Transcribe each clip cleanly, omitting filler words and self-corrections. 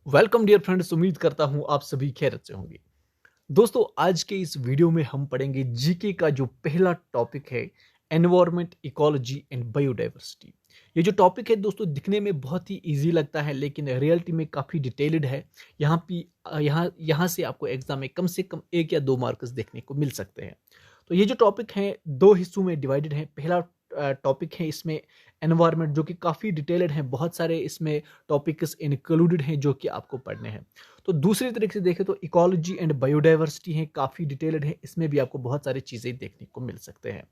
Welcome dear friends. उम्मीद करता हूं आप सभी खैरियत से होंगे। दोस्तों, आज के इस वीडियो में हम पढ़ेंगे जीके का जो पहला टॉपिक है, एनवायरनमेंट, इकोलॉजी एंड बायोडाइवर्सिटी। ये जो टॉपिक है दोस्तों, दिखने में बहुत ही इजी लगता है लेकिन रियलिटी में काफ़ी डिटेल्ड है। यहाँ से आपको एग्जाम में कम 1 या 2 मार्क्स देखने को मिल सकते हैं। तो ये जो टॉपिक है 2 हिस्सों में डिवाइडेड है। पहला टॉपिक है इसमें एनवायरनमेंट, जो कि काफ़ी डिटेल्ड है। बहुत सारे इसमें टॉपिक्स इंक्लूडेड हैं जो कि आपको पढ़ने हैं। तो दूसरी तरीके से देखें तो इकोलॉजी एंड बायोडाइवर्सिटी है, काफ़ी डिटेल्ड है। इसमें भी आपको बहुत सारी चीज़ें देखने को मिल सकते हैं।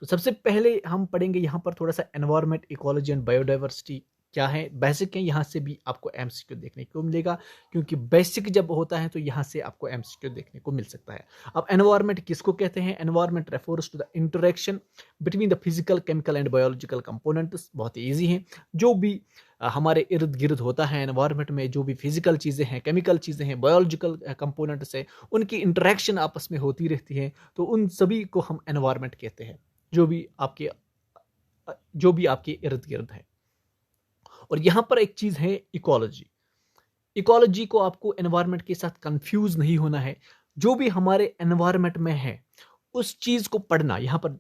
तो सबसे पहले हम पढ़ेंगे यहाँ पर थोड़ा सा एनवायरनमेंट, इकोलॉजी एंड बायोडाइवर्सिटी क्या है, बेसिक है। यहाँ से भी आपको एमसीक्यू देखने को मिलेगा, क्योंकि बेसिक जब होता है तो यहाँ से आपको एमसीक्यू देखने को मिल सकता है। अब एनवायरनमेंट किसको कहते हैं? Environment refers to the interaction between the physical, chemical and biological components. बहुत ही ईजी है। जो भी हमारे इर्द गिर्द होता है एनवायरनमेंट में, जो भी फिजिकल चीज़ें हैं, केमिकल चीज़ें हैं, बायोलॉजिकल कंपोनेंट्स है, उनकी इंटरेक्शन आपस में होती रहती है, तो उन सभी को हम एनवायरनमेंट कहते हैं। जो भी आपके इर्द गिर्द है। और यहां पर एक चीज है इकोलॉजी। इकोलॉजी को आपको एनवायरनमेंट के साथ कंफ्यूज नहीं होना है। जो भी हमारे एनवायरनमेंट में है उस चीज को पढ़ना। यहां पर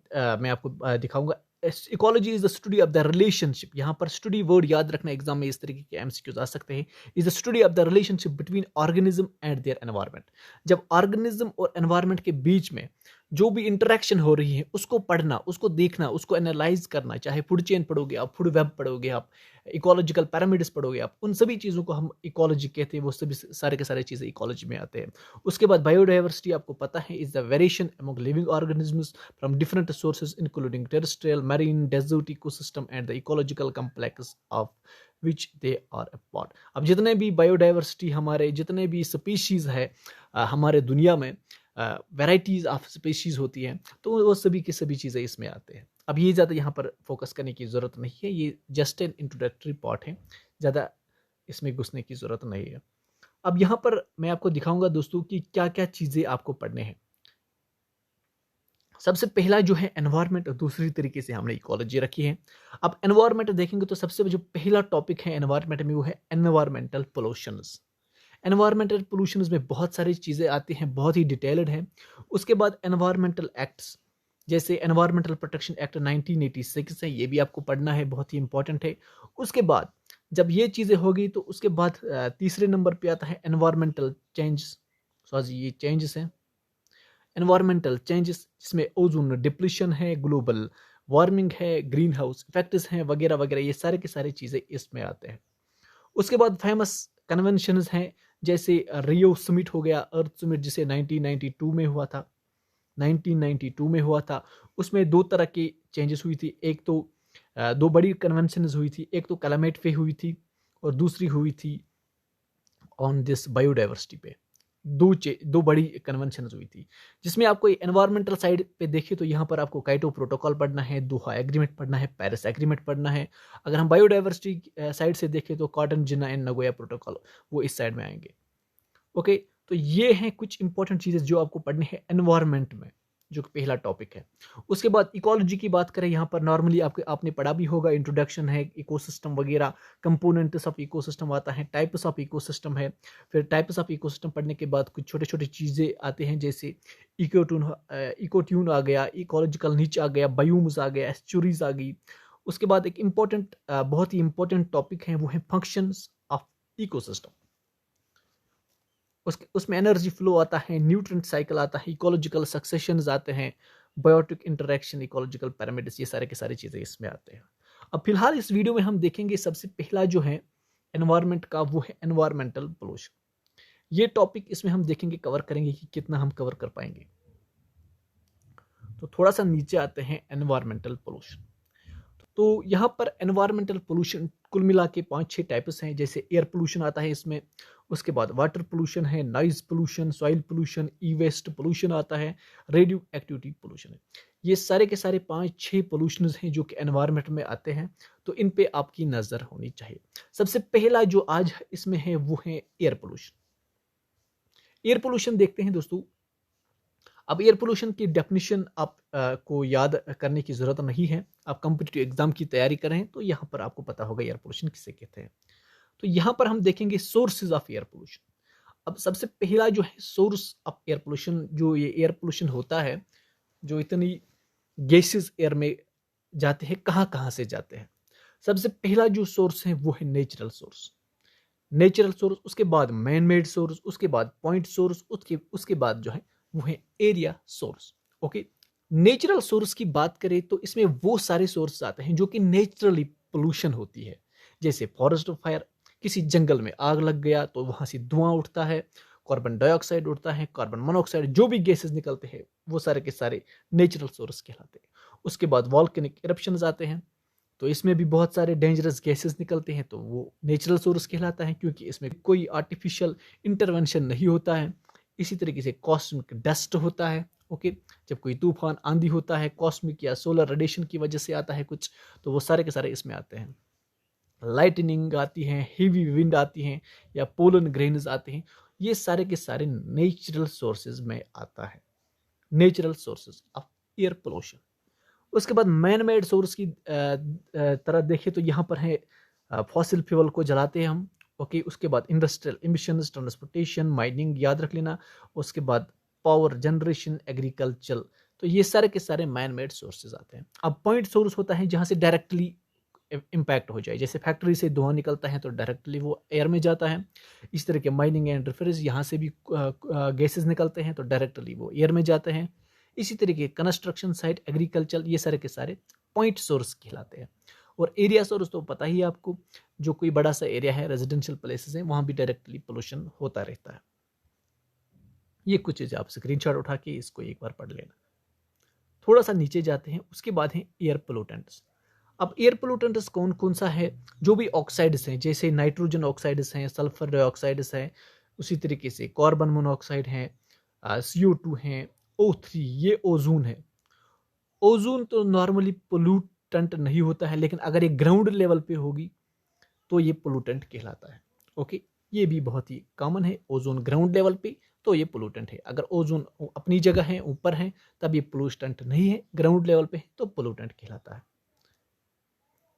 मैं आपको दिखाऊंगा। Ecology is the study of the relationship. यहां पर स्टडी वर्ड याद रखना, एग्जाम में इस तरीके के एमसीक्यूज आ सकते हैं। Is the study of the relationship between organism and their environment. जब ऑर्गेनिज्म और एनवायरनमेंट के बीच में जो भी इंटरेक्शन हो रही है उसको पढ़ना, उसको देखना, उसको एनालाइज करना। चाहे फूड चेन पढ़ोगे आप, फूड वेब पढ़ोगे आप, इकोलॉजिकल पैरामिड्स पढ़ोगे आप, उन सभी चीज़ों को हम इकोलॉजी कहते हैं। वो सभी सारे के सारे चीज़ें इकोलॉजी में आते हैं। उसके बाद बायोडाइवर्सिटी आपको पता है, is the variation among living organisms from different sources including terrestrial, marine, desert ecosystem and the ecological complex of which they are a part. अब जितने भी बायोडाइवर्सिटी, हमारे जितने भी स्पीशीज है हमारे दुनिया में, वैराइटीज ऑफ स्पीशीज होती हैं, तो वो सभी की सभी चीज़ें इसमें आते हैं। अब ये ज़्यादा यहाँ पर फोकस करने की ज़रूरत नहीं है, ये जस्ट एन इंट्रोडक्टरी पार्ट है, ज़्यादा इसमें घुसने की ज़रूरत नहीं है। अब यहाँ पर मैं आपको दिखाऊंगा दोस्तों कि क्या क्या चीज़ें आपको पढ़ने हैं। सबसे पहला जो है एनवायरनमेंट, दूसरी तरीके से हमने इकोलॉजी रखी है। अब एनवायरनमेंट देखेंगे तो सबसे जो पहला टॉपिक है एनवायरनमेंट में वो है एनवायरमेंटल पोल्यूशंस। एनवायरमेंटल पोल्यूशंस में बहुत सारी चीज़ें आती हैं, बहुत ही डिटेल्ड है। उसके बाद एनवायरमेंटल एक्ट्स, जैसे एनवायरमेंटल प्रोटेक्शन एक्ट 1986 है, ये भी आपको पढ़ना है, बहुत ही इंपॉर्टेंट है। उसके बाद जब ये चीज़ें होगी तो उसके बाद तीसरे नंबर पे आता है एनवायरमेंटल चेंजेस। सॉरी, ये चेंजेस हैं, एनवायरमेंटल चेंजेस, जिसमें ओजोन डिप्लीशन है, ग्लोबल वार्मिंग है, ग्रीन हाउस इफेक्ट्स हैं, वगैरह वगैरह, ये सारे के सारे चीज़ें इसमें आते हैं। उसके बाद फेमस कन्वेंशंस हैं, जैसे रियो समिट हो गया, अर्थ समिट, जिसे 1992 में हुआ था। 1992 में हुआ था। उसमें दो तरह की चेंजेस हुई थी। एक तो दो बड़ी कन्वेंशंस हुई थी। एक तो क्लाइमेट पे हुई थी और दूसरी हुई थी ऑन दिस बायोडाइवर्सिटी पे। दो बड़ी कन्वेंशंस हुई थी, जिसमें आपको एनवायरमेंटल साइड पे देखें तो यहाँ पर आपको काइटो प्रोटोकॉल पढ़ना है, दोहा एग्रीमेंट पढ़ना है, पेरिस एग्रीमेंट पढ़ना है। अगर हम बायोडाइवर्सिटी साइड से देखें तो cotton Jinnah and Nagoya protocol, वो इस साइड में आएंगे। ओके, तो ये हैं कुछ इंपॉर्टेंट चीजें जो आपको पढ़नी है एनवायरनमेंट में, जो कि पहला टॉपिक है। उसके बाद इकोलॉजी की बात करें, यहाँ पर नॉर्मली आपने पढ़ा भी होगा, इंट्रोडक्शन है, इकोसिस्टम वगैरह, कंपोनेंट्स ऑफ इकोसिस्टम आता है, टाइप्स ऑफ इकोसिस्टम है। फिर टाइप्स ऑफ इकोसिस्टम पढ़ने के बाद कुछ छोटे छोटे चीज़ें आते हैं, जैसे इकोट्यून आ गया, इकोलॉजिकल नीच आ गया, बायूम्स आ गया, एस्चुरीज आ गई। उसके बाद एक इम्पॉर्टेंट, बहुत ही इंपॉर्टेंट टॉपिक है, वो है फंक्शंस ऑफ इकोसिस्टम। उसमें एनर्जी फ्लो आता है, न्यूट्रिएंट साइकिल आता है, इकोलॉजिकल सक्सेशंस आते हैं, बायोटिक इंटरेक्शन, इकोलॉजिकल पैरामीटर्स, ये सारे के सारी चीज़ें इसमें आते हैं। अब फिलहाल इस वीडियो में हम देखेंगे सबसे पहला जो है एनवायरनमेंट का, वो है एनवायरमेंटल पोल्यूशन। ये टॉपिक इसमें हम देखेंगे, कवर करेंगे कि कितना हम कवर कर पाएंगे। तो थोड़ा सा नीचे आते हैं एनवायरमेंटल पोल्यूशन। तो यहाँ पर एनवायरमेंटल पोल्यूशन कुल मिला के 5-6 टाइप्स हैं। जैसे एयर पोल्यूशन आता है इसमें, उसके बाद वाटर पोल्यूशन है, नॉइज पोल्यूशन, सॉइल पोल्यूशन, ई वेस्ट पोल्यूशन आता है, रेडियो एक्टिविटी पोल्यूशन है। ये सारे के सारे 5-6 पोल्यूशन हैं जो कि एनवायरनमेंट में आते हैं, तो इन पे आपकी नज़र होनी चाहिए। सबसे पहला जो आज इसमें है वो है एयर पोल्यूशन। एयर पोल्यूशन देखते हैं दोस्तों। अब एयर पोल्यूशन की डेफिनेशन आप को याद करने की ज़रूरत नहीं है। आप कॉम्पिटिटिव एग्जाम की तैयारी करें तो यहाँ पर आपको पता होगा एयर पोल्यूशन किसे कहते हैं। तो यहाँ पर हम देखेंगे सोर्सेज ऑफ एयर पोल्यूशन। अब सबसे पहला जो है सोर्स ऑफ एयर पोल्यूशन, जो ये एयर पोल्यूशन होता है, जो इतनी गैसेस एयर में जाते हैं, कहाँ कहाँ से जाते हैं। सबसे पहला जो सोर्स है वो है नेचुरल सोर्स। नेचुरल सोर्स, उसके बाद मैन मेड सोर्स, उसके बाद पॉइंट सोर्स, उसके बाद जो है वो है area source. Okay, natural source की बात करें तो इसमें वो सारे सोर्स आते हैं जो कि नेचुरली पोल्यूशन होती है, जैसे फॉरेस्ट फायर, किसी जंगल में आग लग गया तो वहां से धुआं उठता है, कार्बन डाइऑक्साइड उठता है, कार्बन मोनोऑक्साइड, जो भी गैसेस निकलते हैं वो सारे के सारे नेचुरल सोर्स कहलाते हैं। उसके बाद वॉल्केनिक इरप्शंस आते हैं, तो इसमें भी बहुत सारे डेंजरस गैसेस निकलते हैं, तो वो नेचुरल सोर्स कहलाता है, क्योंकि इसमें कोई आर्टिफिशियल इंटरवेंशन नहीं होता है। इसी तरीके से कॉस्मिक डस्ट होता है। ओके, जब कोई तूफान आंधी होता है कॉस्मिक या सोलर रेडिएशन की वजह से आता है कुछ, तो वो सारे के सारे इसमें आते हैं। लाइटनिंग आती है, हेवी विंड आती हैं, या पोलन ग्रेन्स आते हैं, ये सारे के सारे नेचुरल सोर्सेज में आता है, natural sources of air pollution. उसके बाद मैन मेड सोर्स की तरह देखें तो यहाँ पर है फॉसिल फ्यूल को जलाते हैं हम। ओके, उसके बाद इंडस्ट्रियल इमिशंस, ट्रांसपोर्टेशन, माइनिंग याद रख लेना। उसके बाद पावर जनरेशन, एग्रीकल्चर, तो ये सारे के सारे मैन मेड सोर्सेज आते हैं। अब पॉइंट सोर्स होता है जहाँ से डायरेक्टली इम्पैक्ट हो जाए, जैसे फैक्ट्री से धुआं निकलता है तो डायरेक्टली वो एयर में जाता है। इस तरह के माइनिंग एंड रिफरेंस, यहाँ से भी गैसेस निकलते हैं तो डायरेक्टली वो एयर में जाते हैं। इसी तरीके कंस्ट्रक्शन साइट, एग्रीकल्चर, ये सारे के सारे पॉइंट सोर्स कहलाते हैं। और एरिया सोर्स तो पता ही है आपको, जो कोई बड़ा सा एरिया है, रेजिडेंशियल प्लेसेस है, वहां भी डायरेक्टली पोल्यूशन होता रहता है। ये कुछ चीज़ें आप स्क्रीनशॉट उठा के इसको एक बार पढ़ लेना। थोड़ा सा नीचे जाते हैं, उसके बाद है एयर पोल्यूटेंट्स। अब एयर पोल्यूटेंट्स कौन कौन सा है, जो भी ऑक्साइड्स हैं, जैसे नाइट्रोजन ऑक्साइड्स हैं, सल्फर डाइऑक्साइड्स हैं, उसी तरीके से कार्बन मोनोऑक्साइड हैं, CO2 हैं, O3, ये ओजोन है। ओजोन तो नॉर्मली पोल्यूटेंट नहीं होता है, लेकिन अगर ये ग्राउंड लेवल पे होगी तो ये पोल्यूटेंट कहलाता है। ओके, ये भी बहुत ही कॉमन है, ओजोन ग्राउंड लेवल पे तो ये पोल्यूटेंट है। अगर ओजोन अपनी जगह है, ऊपर है, तब ये पोल्यूटेंट नहीं है, ग्राउंड लेवल पे है तो पोल्यूटेंट कहलाता है।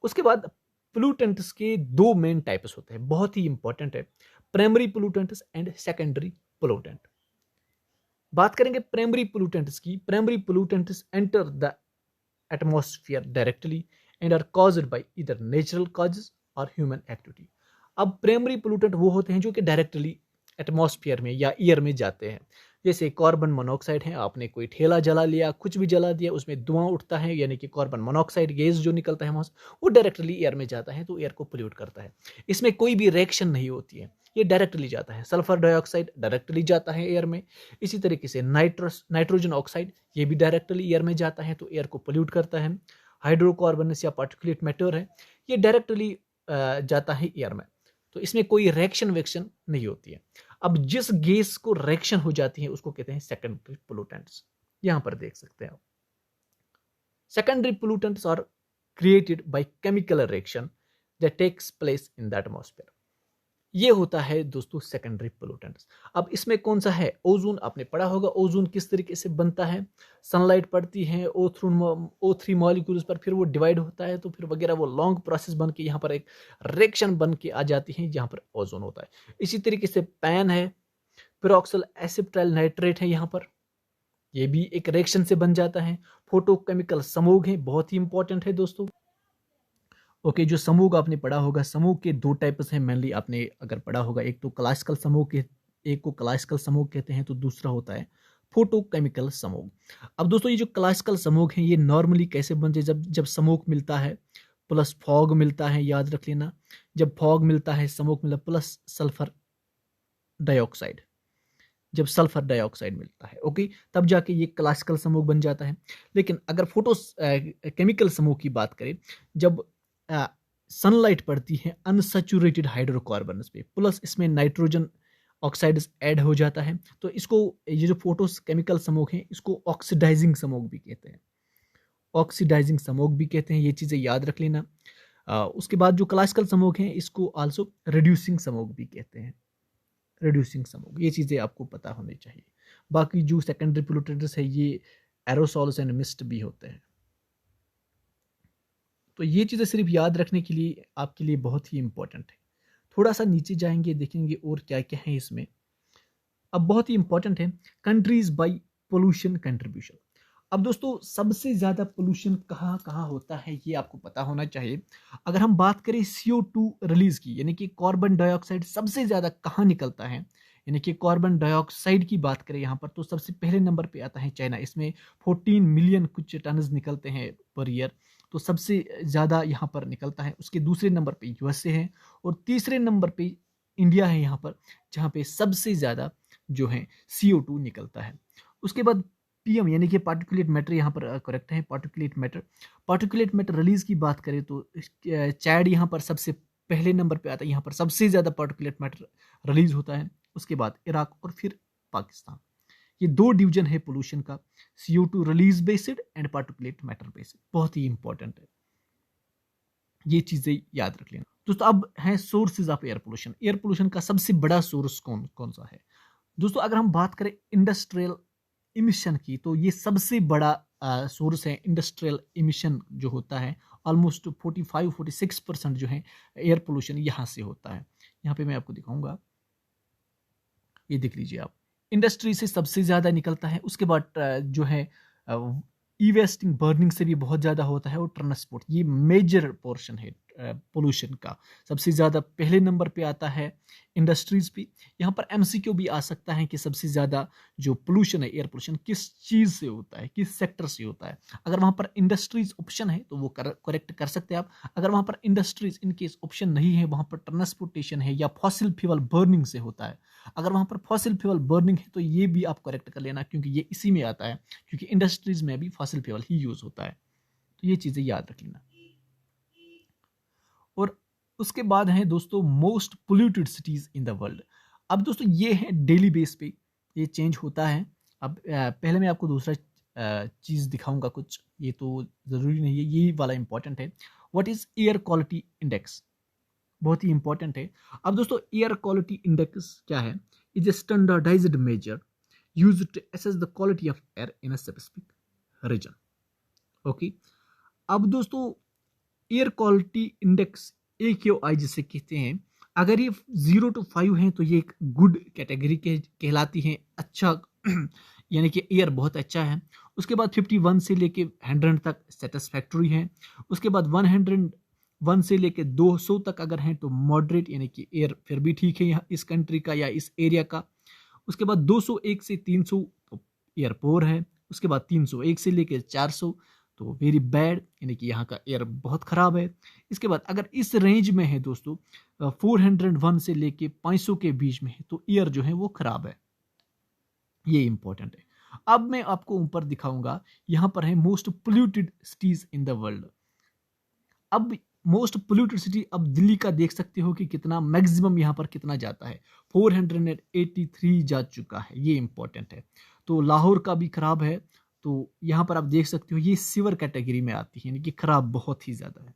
उसके बाद पोल्यूटेंट्स के दो मेन टाइप्स होते हैं, बहुत ही इंपॉर्टेंट है, primary pollutants and secondary pollutant. बात करेंगे प्राइमरी पोल्यूटेंट्स की। Primary pollutants enter the atmosphere directly and are caused by either natural causes or human activity. अब प्राइमरी पोल्यूटेंट वो होते हैं जो कि डायरेक्टली एटमॉस्फेयर में या एयर में जाते हैं, जैसे कार्बन मोनोऑक्साइड है, आपने कोई ठेला जला लिया, कुछ भी जला दिया, उसमें धुआं उठता है, यानी कि कार्बन मोनोऑक्साइड गैस जो निकलता है वहां से, वो डायरेक्टली एयर में जाता है तो एयर को पोल्यूट करता है। इसमें कोई भी रिएक्शन नहीं होती है, ये डायरेक्टली जाता है। सल्फर डाइऑक्साइड डायरेक्टली जाता है एयर में। इसी तरीके से नाइट्रोजन ऑक्साइड, ये भी डायरेक्टली एयर में जाता है तो एयर को पोल्यूट करता है। हाइड्रोकार्बनस या पार्टिकुलेट मैटर है, ये डायरेक्टली जाता है एयर में, तो इसमें कोई रिएक्शन वेक्शन नहीं होती है। अब जिस गैस को रिएक्शन हो जाती है उसको कहते हैं सेकेंडरी पोल्यूटेंट्स। यहां पर देख सकते हैं आप, secondary pollutants are created by chemical reaction that takes place in the atmosphere. ये होता है दोस्तों सेकेंडरी पोल्यूटेंट्स। अब इसमें कौन सा है, ओजोन, आपने पढ़ा होगा ओजोन किस तरीके से बनता है। सनलाइट पड़ती है O3 मॉलिक्यूल्स पर, फिर वो डिवाइड होता है, तो फिर वगैरह वो लॉन्ग प्रोसेस बन के यहाँ पर एक रिएक्शन बन के आ जाती है, जहाँ पर ओजोन होता है। इसी तरीके से पैन है, पेरोक्सिल एसिटाइल नाइट्रेट है, यहाँ पर ये भी एक रिएक्शन से बन जाता है। फोटोकेमिकल समूह है, बहुत ही इंपॉर्टेंट है दोस्तों। ओके, जो समूह आपने पढ़ा होगा, समूह के दो टाइप्स हैं मेनली, आपने अगर पढ़ा होगा, एक तो क्लासिकल समूह के, एक को क्लासिकल समूह कहते हैं, तो दूसरा होता है फोटोकेमिकल समूह। अब दोस्तों ये जो क्लासिकल समूह हैं ये नॉर्मली कैसे बनते हैं, जब जब समूह मिलता है प्लस फॉग मिलता है, याद रख लेना, जब फॉग मिलता है, समूह मिलता प्लस सल्फर डाइऑक्साइड, जब सल्फर डाइऑक्साइड मिलता है, ओके, तब जाके ये क्लासिकल समूह बन जाता है। लेकिन अगर फोटो केमिकल समूह की बात करें, जब सनलाइट पड़ती है अनसैचुरेटेड हाइड्रोकार्बन्स पे, प्लस इसमें नाइट्रोजन ऑक्साइड्स ऐड हो जाता है, तो इसको, ये जो फोटो केमिकल समूह है, इसको ऑक्सीडाइजिंग समूह भी कहते हैं, ऑक्सीडाइजिंग समूह भी कहते हैं, ये चीज़ें याद रख लेना। उसके बाद जो क्लासिकल समूह है इसको आल्सो रिड्यूसिंग समूह भी कहते हैं, रिड्यूसिंग समूह, ये चीज़ें आपको पता होनी चाहिए। बाकी जो सेकेंडरी पोल्यूटेंट्स है ये एरोसॉल्स एंड मिस्ट भी होते हैं। तो ये चीज़ें सिर्फ याद रखने के लिए आपके लिए बहुत ही इंपॉर्टेंट है। थोड़ा सा नीचे जाएंगे, देखेंगे और क्या क्या है इसमें। अब बहुत ही इंपॉर्टेंट है कंट्रीज बाय पोल्यूशन कंट्रीब्यूशन। अब दोस्तों सबसे ज़्यादा पोल्यूशन कहाँ कहाँ होता है ये आपको पता होना चाहिए। अगर हम बात करें CO2 रिलीज की, यानी कि कार्बन डाइऑक्साइड सबसे ज़्यादा कहाँ निकलता है, यानी कि कार्बन डाइऑक्साइड की बात करें यहाँ पर, तो सबसे पहले नंबर पे आता है चाइना। इसमें 14 मिलियन कुछ टन निकलते हैं पर ईयर, तो सबसे ज़्यादा यहाँ पर निकलता है। उसके दूसरे नंबर पे USA है और तीसरे नंबर पे इंडिया है यहाँ पर, जहाँ पे सबसे ज़्यादा जो है CO2 निकलता है। उसके बाद PM यानी कि पार्टिकुलेट मैटर यहाँ पर करेक्ट है, पार्टिकुलेट मैटर रिलीज की बात करें तो चैड यहाँ पर सबसे पहले नंबर पे आता है, यहाँ पर सबसे ज़्यादा पार्टिकुलेट मैटर रिलीज होता है। उसके बाद इराक और फिर पाकिस्तान। ये दो डिवीजन है पोल्यूशन का, CO2 release based and particulate matter based. बहुत ही इंपॉर्टेंट है, ये चीज़ें याद रख लेना दोस्तों। अब है sources of air pollution. Air pollution का सबसे बड़ा सोर्स कौन कौन सा है दोस्तों? अगर हम बात करें इंडस्ट्रियल इमिशन की, तो ये सबसे बड़ा सोर्स है। इंडस्ट्रियल इमिशन जो होता है ऑलमोस्ट 45-46% जो है एयर पोल्यूशन यहाँ से होता है। यहाँ पे मैं आपको दिखाऊंगा, ये देख लीजिए आप, इंडस्ट्री से सबसे ज़्यादा निकलता है। उसके बाद जो है ई वेस्टिंग बर्निंग से भी बहुत ज़्यादा होता है, और ट्रांसपोर्ट, ये मेजर पोर्शन है पोल्यूशन का। सबसे ज़्यादा पहले नंबर पे आता है इंडस्ट्रीज़ पे। यहाँ पर MCQ भी आ सकता है कि सबसे ज़्यादा जो पोल्यूशन है एयर पोल्यूशन किस चीज़ से होता है, किस सेक्टर से होता है। अगर वहाँ पर इंडस्ट्रीज ऑप्शन है तो वो करेक्ट कर सकते हैं आप। अगर वहाँ पर इंडस्ट्रीज इन केस ऑप्शन नहीं है, वहाँ पर ट्रांसपोर्टेशन है या फॉसिल फ्यूल बर्निंग से होता है। अगर वहाँ पर फॉसिल फ्यूल बर्निंग है तो ये भी आप करेक्ट कर लेना, क्योंकि ये इसी में आता है, क्योंकि इंडस्ट्रीज में भी फॉसिल फ्यूल ही यूज़ होता है। तो ये चीज़ें याद रख लेना। और उसके बाद है दोस्तों most polluted cities in the world. अब दोस्तों ये है डेली बेस पे, ये चेंज होता है। अब पहले मैं आपको दूसरा चीज़ दिखाऊंगा कुछ, ये तो ज़रूरी नहीं है, ये वाला इंपॉर्टेंट है। What is air quality index, बहुत ही इंपॉर्टेंट है। अब दोस्तों एयर क्वालिटी इंडेक्स क्या है? Is a standardized measure used to assess the quality of air in a specific region. Okay, अब दोस्तों एयर क्वालिटी इंडेक्स AQI जिसे कहते हैं, अगर ये 0 to 5 है तो ये एक गुड कैटेगरी के कहलाती है, अच्छा यानी कि एयर बहुत अच्छा है। उसके बाद 51 से लेके 100 तक सेटिस्फैक्टरी है। उसके बाद 101 से लेके 200 तक अगर हैं तो मॉडरेट, यानी कि एयर फिर भी ठीक है यहाँ इस कंट्री का या इस एरिया का। उसके बाद 201 से 300 तो एयर पोर है। उसके बाद 301 से लेके 400 तो वेरी बैड, यानी कि यहाँ का एयर बहुत ख़राब है। इसके बाद अगर इस रेंज में है दोस्तों 401 से लेके 500 के बीच में है तो एयर जो है वो ख़राब है, ये इंपॉर्टेंट है। अब मैं आपको ऊपर दिखाऊंगा, यहाँ पर है most polluted cities in the world. अब मोस्ट पोल्यूटेड सिटी, अब दिल्ली का देख सकते हो कि कितना मैक्सिमम यहाँ पर कितना जाता है, 483 जा चुका है, ये इंपॉर्टेंट है। तो लाहौर का भी खराब है, तो यहाँ पर आप देख सकते हो ये सीवर कैटेगरी में आती है, यानी कि खराब बहुत ही ज्यादा है।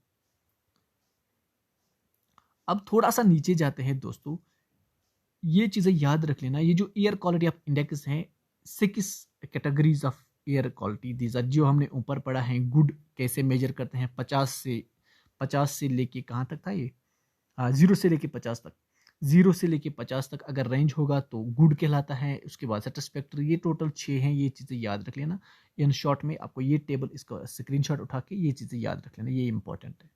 अब थोड़ा सा नीचे जाते हैं दोस्तों, ये चीजें याद रख लेना। ये जो एयर क्वालिटी ऑफ इंडेक्स है 6 categories of air quality these are, जो हमने ऊपर पढ़ा है गुड कैसे मेजर करते हैं, 50 से लेके कहाँ तक था ये, 0 से लेके 50 तक। 0 से लेके 50 तक अगर रेंज होगा तो गुड कहलाता है। उसके बाद सेटिस्फैक्टरी, ये टोटल 6 हैं, ये चीज़ें याद रख लेना। इन शॉर्ट में आपको ये टेबल, इसका स्क्रीनशॉट उठा के ये चीज़ें याद रख लेना, ये इंपॉर्टेंट है,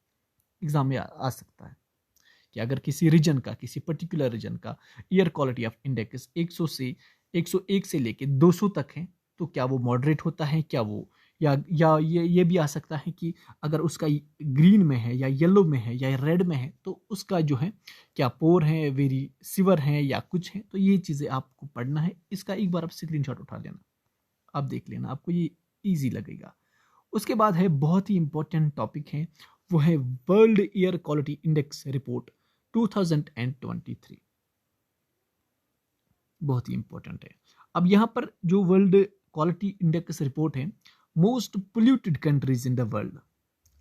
एग्जाम में आ सकता है कि अगर किसी रीजन का, किसी पर्टिकुलर रीजन का एयर क्वालिटी ऑफ इंडेक्स 101 से लेके 200 तक है तो क्या वो मॉडरेट होता है, क्या वो या ये भी आ सकता है कि अगर उसका ग्रीन में है या येलो में है या रेड में है तो उसका जो है क्या पोर है, वेरी सीवर है या कुछ है। तो ये चीज़ें आपको पढ़ना है, इसका एक बार आप स्क्रीनशॉट उठा लेना, आप देख लेना, आपको ये ईजी लगेगा। उसके बाद है बहुत ही इंपॉर्टेंट टॉपिक है, वो है world air quality index report 2023, बहुत ही इंपॉर्टेंट है। अब यहाँ पर जो वर्ल्ड क्वालिटी इंडेक्स रिपोर्ट है, most polluted countries in the world.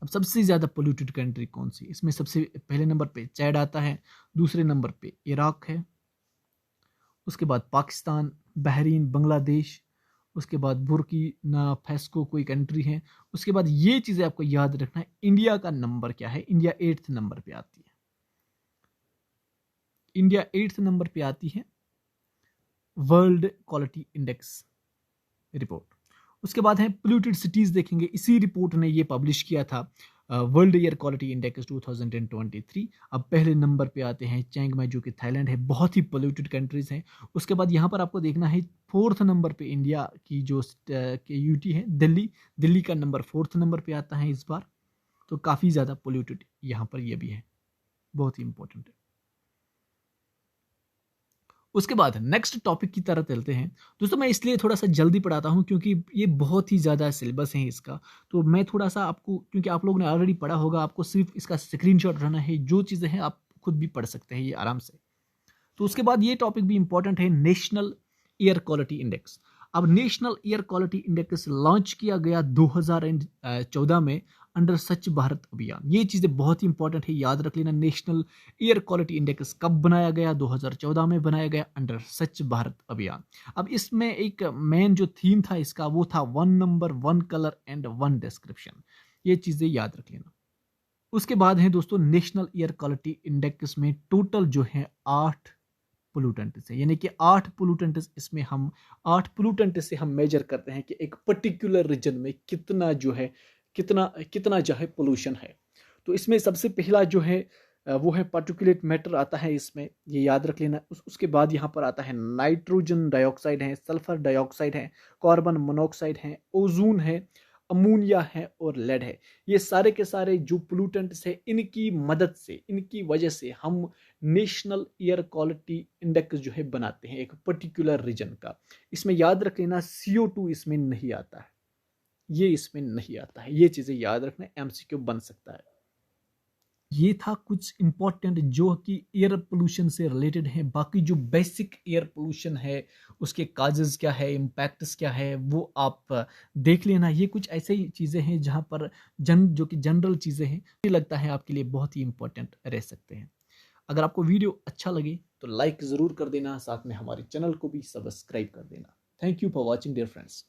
अब सबसे ज़्यादा पोल्यूटेड कंट्री कौन सी, इसमें सबसे पहले नंबर पे चैड आता है, दूसरे नंबर पे इराक है, उसके बाद पाकिस्तान, बहरीन, बांग्लादेश, उसके बाद बुर्किना फासो कोई कंट्री है। उसके बाद ये चीज़ें आपको याद रखना है, इंडिया का नंबर क्या है, इंडिया 8th नंबर पे आती है। इंडिया 8th नंबर पे आती है वर्ल्ड क्वालिटी इंडेक्स रिपोर्ट। उसके बाद है पोल्यूटेड सिटीज देखेंगे, इसी रिपोर्ट ने ये पब्लिश किया था वर्ल्ड एयर क्वालिटी इंडेक्स 2023। अब पहले नंबर पे आते हैं चियांग माई जो कि थाईलैंड है, बहुत ही पोल्यूटेड कंट्रीज हैं। उसके बाद यहाँ पर आपको देखना है 4th नंबर पे इंडिया की जो यूटी है दिल्ली, दिल्ली का नंबर 4th नंबर पे आता है इस बार। तो काफ़ी ज़्यादा पोल्यूटेड यहाँ पर ये भी है, बहुत ही इंपॉर्टेंट है। उसके बाद नेक्स्ट टॉपिक की तरफ चलते हैं दोस्तों। मैं इसलिए थोड़ा सा जल्दी पढ़ाता हूँ क्योंकि ये बहुत ही ज़्यादा सिलेबस है इसका, तो मैं थोड़ा सा आपको, क्योंकि आप लोगों ने ऑलरेडी पढ़ा होगा, आपको सिर्फ इसका स्क्रीनशॉट रहना है, जो चीज़ें हैं आप खुद भी पढ़ सकते हैं ये आराम से। तो उसके बाद ये टॉपिक भी इंपॉर्टेंट है, नेशनल एयर क्वालिटी इंडेक्स। अब national air quality index launch किया गया 2014 में अंडर स्वच्छ भारत अभियान। ये चीज़ें बहुत ही इंपॉर्टेंट है, याद रख लेना। नेशनल एयर क्वालिटी इंडेक्स कब बनाया गया? 2014 में बनाया गया अंडर स्वच्छ भारत अभियान। अब इसमें एक मेन जो थीम था इसका वो था 1 नंबर 1 कलर एंड 1 डिस्क्रिप्शन। ये चीज़ें याद रख लेना। उसके बाद है दोस्तों नेशनल एयर क्वालिटी इंडेक्स में टोटल जो है 8 पोल्यूटेंट्स है, यानी कि 8 पोल्यूटेंट्स इसमें हम 8 पोल्यूटेंट से हम मेजर करते हैं कि एक पर्टिकुलर रीजन में कितना जो है कितना जो है पोल्यूशन है। तो इसमें सबसे पहला जो है वो है पार्टिकुलेट मैटर आता है इसमें, ये याद रख लेना। उसके बाद यहाँ पर आता है नाइट्रोजन डाइऑक्साइड है, सल्फर डाइऑक्साइड है, कार्बन मोनोऑक्साइड है, ओजोन है, अमोनिया है और लेड है। ये सारे के सारे जो पोल्यूटेंट्स है, इनकी मदद से, इनकी वजह से हम नेशनल एयर क्वालिटी इंडेक्स जो है बनाते हैं एक पर्टिकुलर रीजन का। इसमें याद रख लेना CO2 इसमें नहीं आता है, ये इसमें नहीं आता है, ये चीज़ें याद रखना, MCQ बन सकता है। ये था कुछ इंपॉर्टेंट जो कि एयर पोल्यूशन से रिलेटेड है। बाकी जो बेसिक एयर पोल्यूशन है उसके काजेज क्या है, इम्पैक्ट्स क्या है, वो आप देख लेना। ये कुछ ऐसे ही चीज़ें हैं जहाँ पर जो कि जनरल चीज़ें हैं, मुझे लगता है आपके लिए बहुत ही इंपॉर्टेंट रह सकते हैं। अगर आपको वीडियो अच्छा लगे तो लाइक ज़रूर कर देना, साथ में हमारे चैनल को भी सब्सक्राइब कर देना। Thank you for watching dear friends.